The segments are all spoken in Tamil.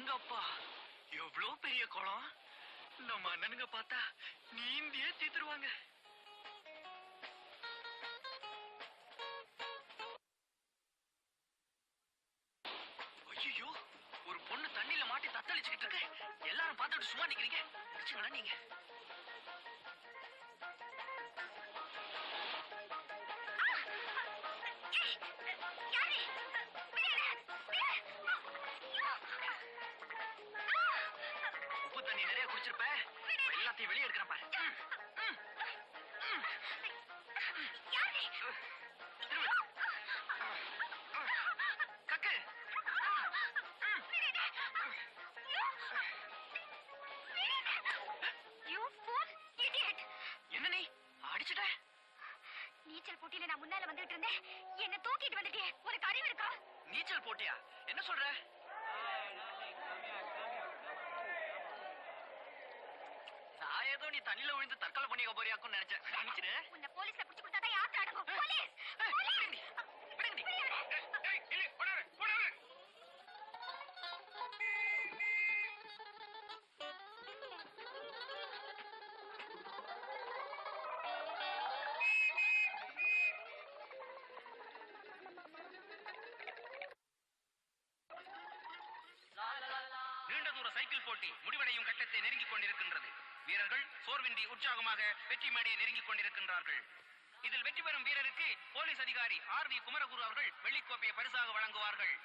அடேங்கப்பா, எவ்வளவு பெரிய குளம். நம்ம அண்ணனுங்க பார்த்தா நீந்தியே தீத்துருவாங்க. ஐயோ, ஒரு பொண்ணு தண்ணியில மாட்டி தத்தளிச்சுக்கிட்டு இருக்கு. எல்லாரும் பார்த்துட்டு சும்மா நிக்கிறீங்க. அடிச்சுங்களா நீங்க? உப்பு தண்ணி நிறைய குடிச்சிருப்ப. எல்லாத்தையும் வெளியே எடுக்கிறேன் பாரு. கக்கு. என்ன நீ அடிச்சுட்ட? நீச்சல் போட்டியில நான் முன்னால வந்துட்டு இருந்தேன். என்ன தூக்கிட்டு வந்துட்டே. உனக்கு அறிவு இருக்கா? நீச்சல் போட்டியா? என்ன சொல்ற? நான் ஏதோ நீ தண்ணில விழுந்து தற்கொலை பண்ணிக்க போறியாக்குன்னு நினைச்சேன். நினைச்சிரு. உன்னை போலீஸ்ல புடிச்சு கொடுத்தாதான் யாரு அடங்கும். Police police. நீண்ட தூர சைக்கிள் போட்டி முடிவடையும் கட்டத்தை நெருங்கிக் கொண்டிருக்கின்றது. வீரர்கள் சோர்வின்றி உற்சாகமாக வெற்றி மேடையை நெருங்கிக் கொண்டிருக்கின்றார்கள். இதில் வெற்றி பெறும் வீரருக்கு போலீஸ் அதிகாரி ஆர் வி குமரகுரு அவர்கள் வெள்ளிக்கோப்பையை பரிசாக வழங்குவார்கள்.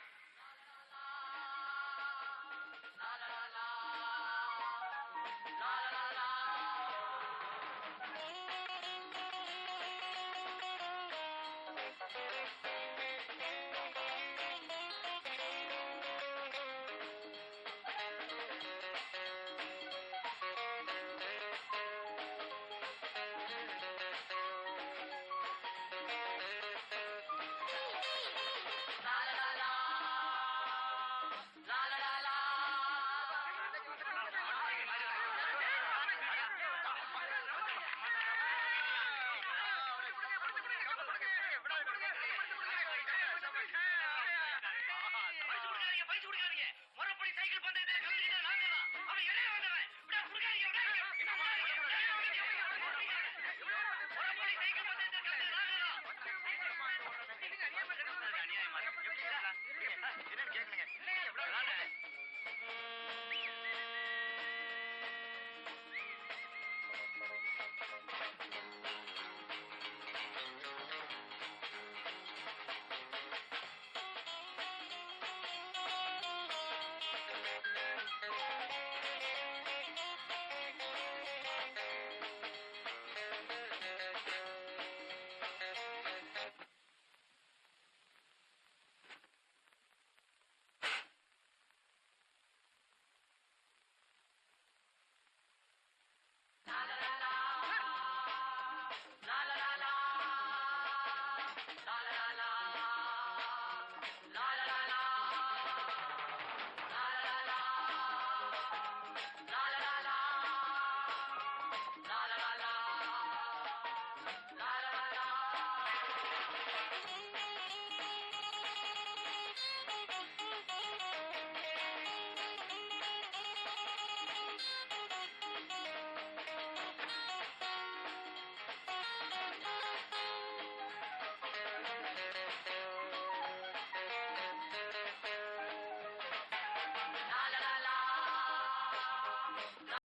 முறைப்படி சைக்கிள் பந்தயத்தில் கலந்துக்கிட்ட நாங்க தான். அவன் இடையே வந்தவன். முறைப்படி சைக்கிள் பந்தயத்தில் கலந்து நாங்க தான். அநியாயமா என்னன்னு கேட்கலங்க.